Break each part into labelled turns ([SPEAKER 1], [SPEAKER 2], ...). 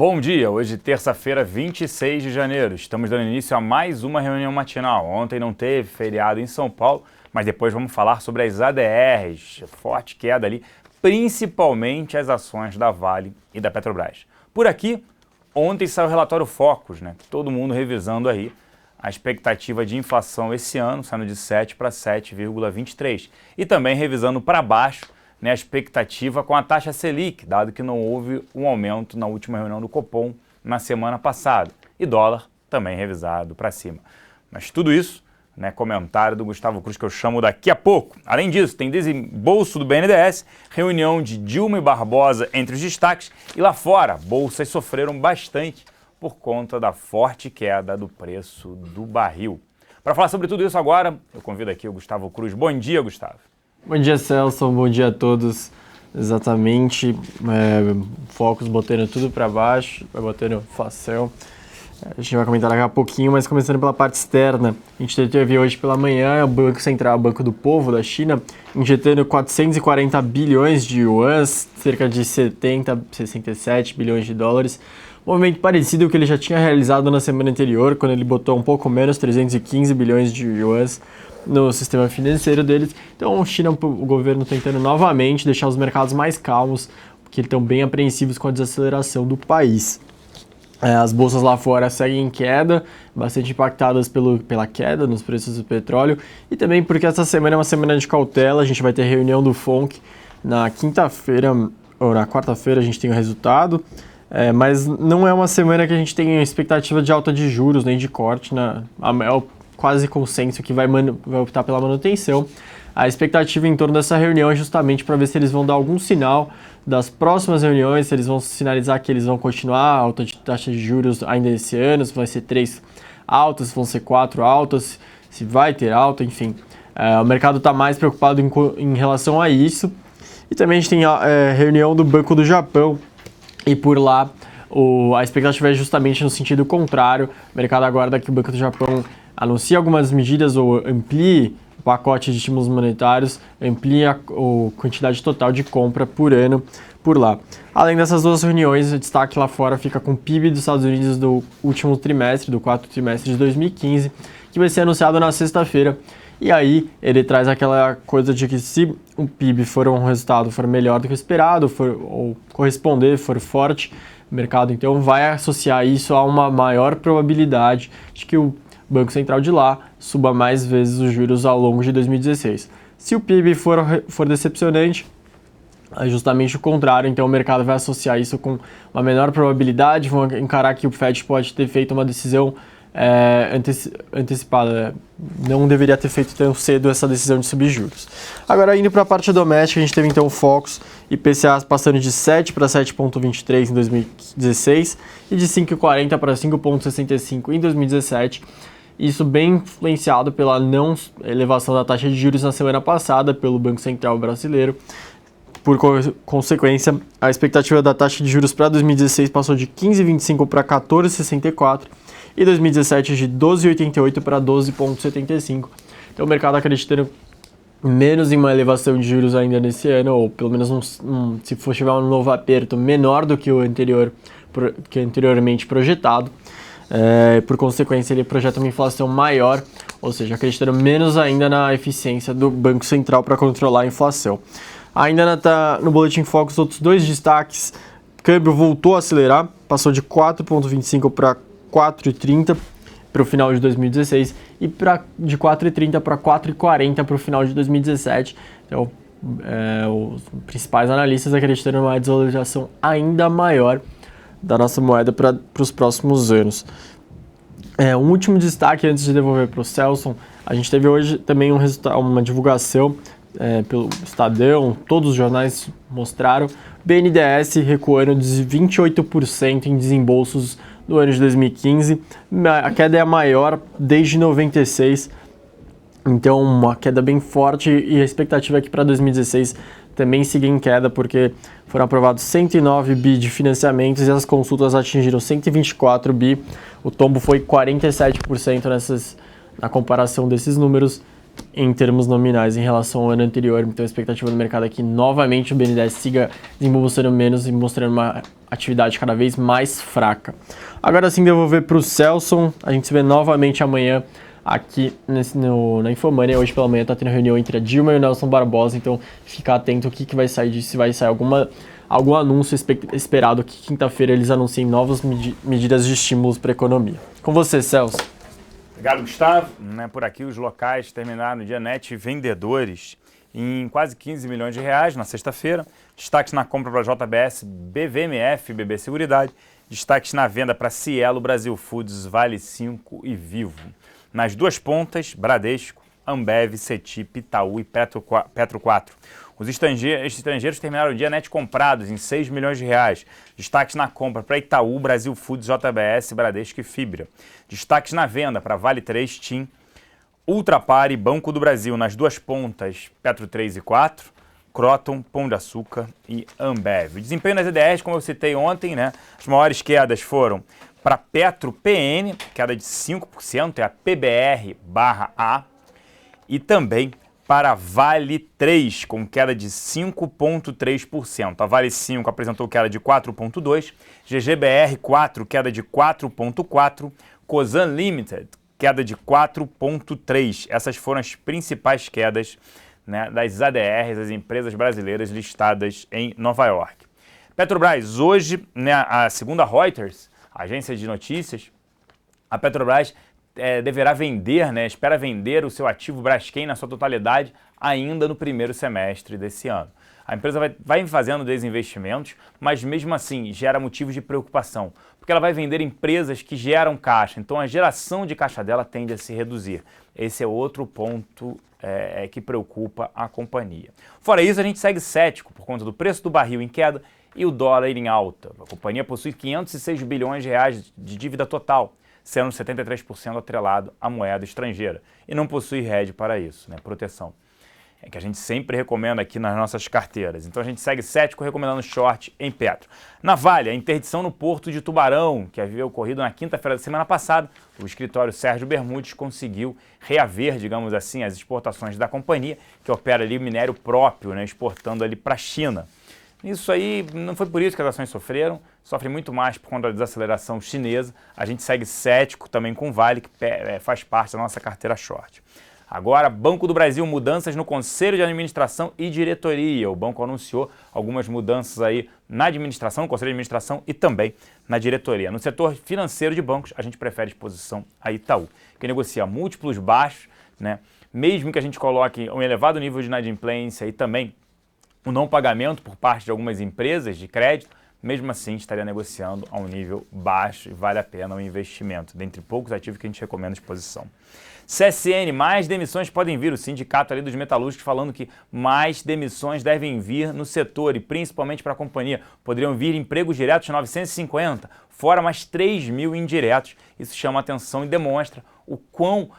[SPEAKER 1] Bom dia, hoje terça-feira, 26 de janeiro. Estamos dando início a mais uma reunião matinal. Ontem não teve feriado em São Paulo, mas depois vamos falar sobre as ADRs, forte queda ali, principalmente as ações da Vale e da Petrobras. Por aqui, ontem saiu o relatório Focus, todo mundo revisando aí a expectativa de inflação esse ano, saindo de 7 para 7,23. E também revisando para baixo a expectativa com a taxa Selic, dado que não houve um aumento na última reunião do Copom na semana passada. E dólar também revisado para cima. Mas tudo isso, comentário do Gustavo Cruz, que eu chamo daqui a pouco. Além disso, tem desembolso do BNDES, reunião de Dilma e Barbosa entre os destaques. E lá fora, bolsas sofreram bastante por conta da forte queda do preço do barril. Para falar sobre tudo isso agora, eu convido aqui o Gustavo Cruz. Bom dia, Gustavo.
[SPEAKER 2] Bom dia, Celso. Bom dia a todos. Exatamente. Focus botando tudo para baixo, vai botando inflação. A gente vai comentar daqui a pouquinho, mas começando pela parte externa. A gente teve hoje pela manhã o Banco Central, o Banco do Povo da China, injetando 440 bilhões de yuans, cerca de 67 bilhões de dólares. Um movimento parecido ao que ele já tinha realizado na semana anterior, quando ele botou um pouco menos, 315 bilhões de yuans no sistema financeiro deles. Então, China, o governo tentando novamente deixar os mercados mais calmos, porque eles estão bem apreensivos com a desaceleração do país. As bolsas lá fora seguem em queda, bastante impactadas pela queda nos preços do petróleo, e também porque essa semana é uma semana de cautela. A gente vai ter reunião do FONC na quinta-feira, ou na quarta-feira a gente tem o resultado, mas não é uma semana que a gente tem expectativa de alta de juros, nem de corte, quase consenso que vai optar pela manutenção. A expectativa em torno dessa reunião é justamente para ver se eles vão dar algum sinal das próximas reuniões, se eles vão sinalizar que eles vão continuar a alta de taxa de juros ainda esse ano, se vai ser 3 altas, se vão ser 4 altas, se vai ter alta, enfim. O mercado está mais preocupado em relação a isso. E também a gente tem a reunião do Banco do Japão, e por lá a expectativa é justamente no sentido contrário. O mercado aguarda que o Banco do Japão anuncie algumas medidas ou amplie o pacote de estímulos monetários, amplie a quantidade total de compra por ano por lá. Além dessas duas reuniões, o destaque lá fora fica com o PIB dos Estados Unidos do último trimestre, do quarto trimestre de 2015, que vai ser anunciado na sexta-feira. E aí ele traz aquela coisa de que se o PIB for um resultado for melhor do que o esperado, ou corresponder, for forte, o mercado então vai associar isso a uma maior probabilidade de que o Banco Central de lá suba mais vezes os juros ao longo de 2016. Se o PIB for decepcionante, é justamente o contrário, então o mercado vai associar isso com uma menor probabilidade, vão encarar que o Fed pode ter feito uma decisão antecipada, não deveria ter feito tão cedo essa decisão de subir juros. Agora, indo para a parte doméstica, a gente teve então o Focus, IPCA passando de 7 para 7,23 em 2016 e de 5,40 para 5,65 em 2017. Isso bem influenciado pela não elevação da taxa de juros na semana passada pelo Banco Central brasileiro. Por consequência, a expectativa da taxa de juros para 2016 passou de 15,25 para 14,64 e 2017 de 12,88 para 12,75. Então o mercado acreditando menos em uma elevação de juros ainda nesse ano, ou pelo menos se for tiver um novo aperto menor do que o anteriormente projetado. Por consequência, ele projeta uma inflação maior, ou seja, acreditando menos ainda na eficiência do Banco Central para controlar a inflação. Ainda no Boletim Focus, outros dois destaques: o câmbio voltou a acelerar, passou de 4,25 para 4,30 para o final de 2016 e de 4,30 para 4,40 para o final de 2017. Então, os principais analistas acreditando em uma desvalorização ainda maior da nossa moeda para os próximos anos. Um último destaque antes de devolver para o Celso: a gente teve hoje também uma divulgação pelo Estadão, todos os jornais mostraram, BNDES recuando de 28% em desembolsos no ano de 2015, a queda é a maior desde 96, então uma queda bem forte, e a expectativa é que para 2016 também siga em queda, porque foram aprovados 109 bi de financiamentos e as consultas atingiram 124 bi, o tombo foi 47% na comparação desses números. em termos nominais em relação ao ano anterior. Então a expectativa do mercado é que novamente o BNDES siga desembolsando menos e mostrando uma atividade cada vez mais fraca. Agora sim, devolver para o Celson. A gente se vê novamente amanhã aqui na Infomoney. Hoje pela manhã está tendo reunião entre a Dilma e o Nelson Barbosa, então fica atento o que vai sair disso, se vai sair algum anúncio esperado que quinta-feira eles anunciem novas medidas de estímulos para a economia. Com você, Celso.
[SPEAKER 1] Obrigado, Gustavo. Por aqui os locais terminaram o dia net vendedores em quase 15 milhões de reais na sexta-feira. Destaques na compra para JBS, BVMF, BB Seguridade. Destaques na venda para Cielo, Brasil Foods, Vale 5 e Vivo. Nas duas pontas, Bradesco, Ambev, Cetip, Itaú e Petro 4. Os estrangeiros terminaram o dia net comprados em 6 milhões de reais. Destaques na compra para Itaú, Brasil Foods, JBS, Bradesco e Fibra. Destaques na venda para Vale 3, TIM, Ultrapar e Banco do Brasil. Nas duas pontas, Petro 3 e 4, Croton, Pão de Açúcar e Ambev. O desempenho nas EDRs, como eu citei ontem, as maiores quedas foram para Petro PN, queda de 5%, é a PBR/A, e também para Vale 3, com queda de 5,3%. A Vale 5 apresentou queda de 4,2%, GGBR 4, queda de 4,4%, Cosan Limited, queda de 4,3%. Essas foram as principais quedas das ADRs, as empresas brasileiras listadas em Nova York. Petrobras, hoje, segundo a Reuters, a agência de notícias, a Petrobras deverá vender, espera vender o seu ativo Braskem na sua totalidade ainda no primeiro semestre desse ano. A empresa vai fazendo desinvestimentos, mas mesmo assim gera motivos de preocupação, porque ela vai vender empresas que geram caixa, então a geração de caixa dela tende a se reduzir. Esse é outro ponto que preocupa a companhia. Fora isso, a gente segue cético por conta do preço do barril em queda e o dólar em alta. A companhia possui 506 bilhões de reais de dívida total, sendo 73% atrelado à moeda estrangeira. E não possui hedge para isso, proteção. É que a gente sempre recomenda aqui nas nossas carteiras. Então a gente segue cético recomendando short em Petro. Na Vale, a interdição no Porto de Tubarão, que havia ocorrido na quinta-feira da semana passada, o escritório Sérgio Bermudes conseguiu reaver, digamos assim, as exportações da companhia, que opera ali minério próprio, exportando ali para a China. Isso aí, não foi por isso que as ações sofrem muito mais por conta da desaceleração chinesa. A gente segue cético também com Vale, que faz parte da nossa carteira short. Agora, Banco do Brasil, mudanças no Conselho de Administração e Diretoria. O banco anunciou algumas mudanças aí na administração, no Conselho de Administração e também na diretoria. No setor financeiro de bancos, a gente prefere exposição a Itaú, que negocia múltiplos baixos, mesmo que a gente coloque um elevado nível de inadimplência e também o não pagamento por parte de algumas empresas de crédito, mesmo assim estaria negociando a um nível baixo e vale a pena o investimento, dentre poucos ativos que a gente recomenda exposição. CSN, mais demissões podem vir, o sindicato ali dos metalúrgicos falando que mais demissões devem vir no setor e principalmente para a companhia. Poderiam vir empregos diretos 950, fora mais 3 mil indiretos. Isso chama atenção e demonstra o quão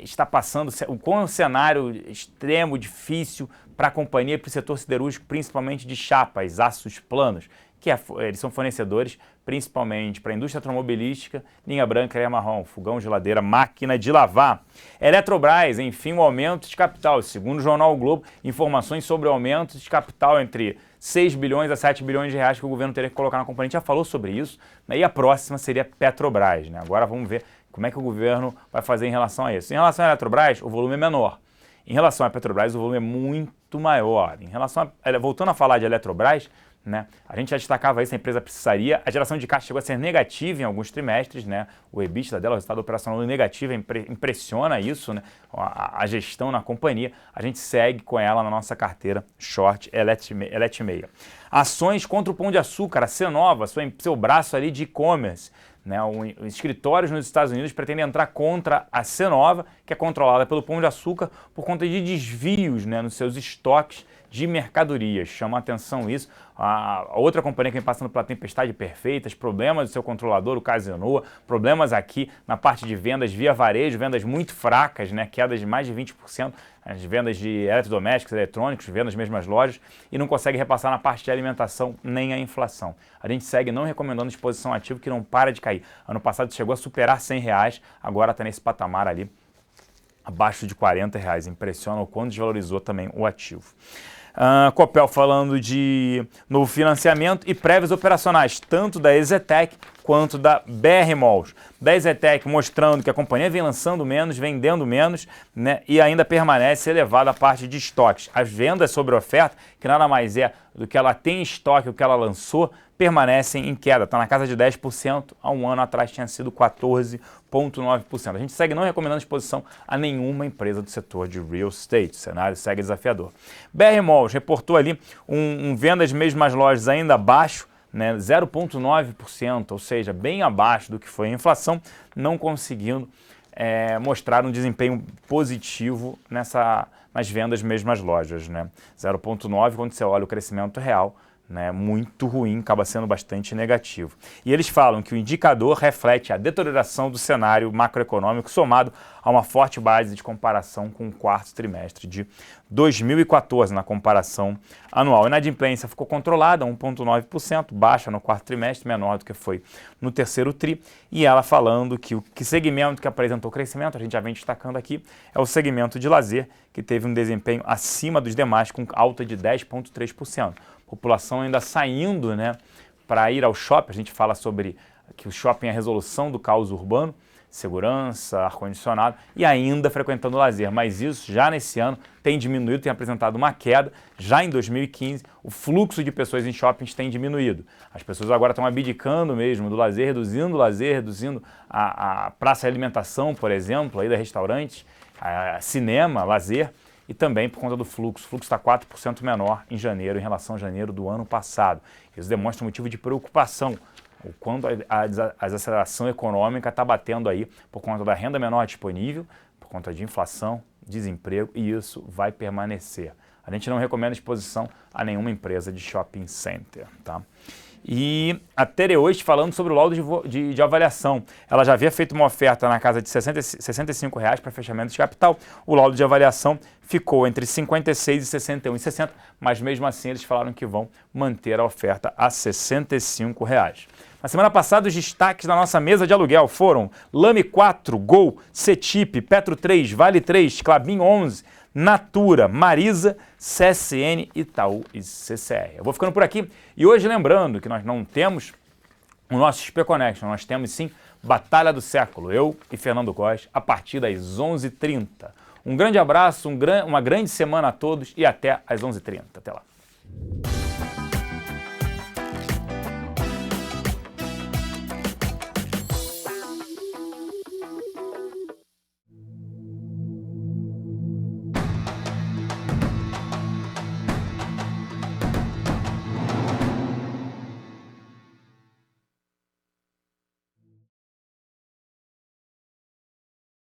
[SPEAKER 1] está passando, o quão é um cenário extremo, difícil para a companhia e para o setor siderúrgico, principalmente de chapas, aços planos, que eles são fornecedores principalmente para a indústria automobilística, linha branca, linha marrom, fogão, geladeira, máquina de lavar. Eletrobras, enfim, o aumento de capital. Segundo o jornal o Globo, informações sobre o aumento de capital entre 6 bilhões a 7 bilhões de reais que o governo teria que colocar na companhia. A gente já falou sobre isso, e a próxima seria Petrobras. Agora vamos ver como é que o governo vai fazer em relação a isso. Em relação à Eletrobras, o volume é menor. Em relação à Petrobras, o volume é muito maior. Em relação voltando a falar de Eletrobras, a gente já destacava isso, a empresa precisaria. A geração de caixa chegou a ser negativa em alguns trimestres, O EBITDA dela, o resultado operacional negativo, impressiona isso, a gestão na companhia. A gente segue com ela na nossa carteira short Eletmeia. Ações contra o Pão de Açúcar, a Cenova, seu braço ali de e-commerce. Os escritórios nos Estados Unidos pretendem entrar contra a Cenova, que é controlada pelo Pão de Açúcar, por conta de desvios nos seus estoques de mercadorias. Chama a atenção isso. A outra companhia que vem passando pela tempestade perfeita, problemas do seu controlador, o Casinoa, problemas aqui na parte de vendas via varejo, vendas muito fracas, quedas de mais de 20%, as vendas de eletrodomésticos, eletrônicos, vendas mesmo nas lojas, e não consegue repassar na parte de alimentação nem a inflação. A gente segue não recomendando exposição ativa que não para de cair. Ano passado chegou a superar R$100, agora está nesse patamar ali abaixo de R$40. Impressiona o quanto desvalorizou também o ativo. Copel falando de novo financiamento e prévias operacionais, tanto da EZTEC quanto da BR Malls. Da EZTEC mostrando que a companhia vem lançando menos, vendendo menos, né, e ainda permanece elevada a parte de estoques. As vendas sobre oferta, que nada mais é do que ela tem em estoque, o que ela lançou, permanecem em queda. Está na casa de 10%, há um ano atrás tinha sido 14,9%. A gente segue não recomendando exposição a nenhuma empresa do setor de real estate. O cenário segue desafiador. BR Malls reportou ali um vendas de mesmas lojas ainda abaixo, né, 0,9%, ou seja, bem abaixo do que foi a inflação, não conseguindo mostrar um desempenho positivo nas vendas de mesmas lojas. Né? 0,9% quando você olha o crescimento real, né, muito ruim, acaba sendo bastante negativo. E eles falam que o indicador reflete a deterioração do cenário macroeconômico somado a uma forte base de comparação com o quarto trimestre de 2014, na comparação anual. A inadimplência ficou controlada, 1,9%, baixa no quarto trimestre, menor do que foi no terceiro tri, e ela falando que o segmento que apresentou crescimento, a gente já vem destacando aqui, é o segmento de lazer, que teve um desempenho acima dos demais, com alta de 10,3%. População ainda saindo, né, para ir ao shopping. A gente fala sobre que o shopping é a resolução do caos urbano, segurança, ar-condicionado, e ainda frequentando o lazer. Mas isso já nesse ano tem diminuído, tem apresentado uma queda. Já em 2015, o fluxo de pessoas em shoppings tem diminuído. As pessoas agora estão abdicando mesmo do lazer, reduzindo a praça de alimentação, por exemplo, aí da restaurantes, cinema, lazer, e também por conta do fluxo. O fluxo está 4% menor em janeiro em relação a janeiro do ano passado. Isso demonstra um motivo de preocupação, o quanto a desaceleração econômica está batendo aí por conta da renda menor disponível, por conta de inflação, desemprego, e isso vai permanecer. A gente não recomenda exposição a nenhuma empresa de shopping center, tá? E a Tereoeste falando sobre o laudo de avaliação. Ela já havia feito uma oferta na casa de R$65 para fechamento de capital. O laudo de avaliação ficou entre 56 e 61,60, mas mesmo assim eles falaram que vão manter a oferta a R$65. Na semana passada, os destaques da nossa mesa de aluguel foram Lame 4, Gol, Cetip, Petro 3, Vale 3, Klabin 11, Natura, Marisa, CSN, Itaú e CCR. Eu vou ficando por aqui e hoje lembrando que nós não temos o nosso XP Connection, nós temos sim Batalha do Século, eu e Fernando Góes, a partir das 11h30. Um grande abraço, uma grande semana a todos e até às 11h30. Até lá.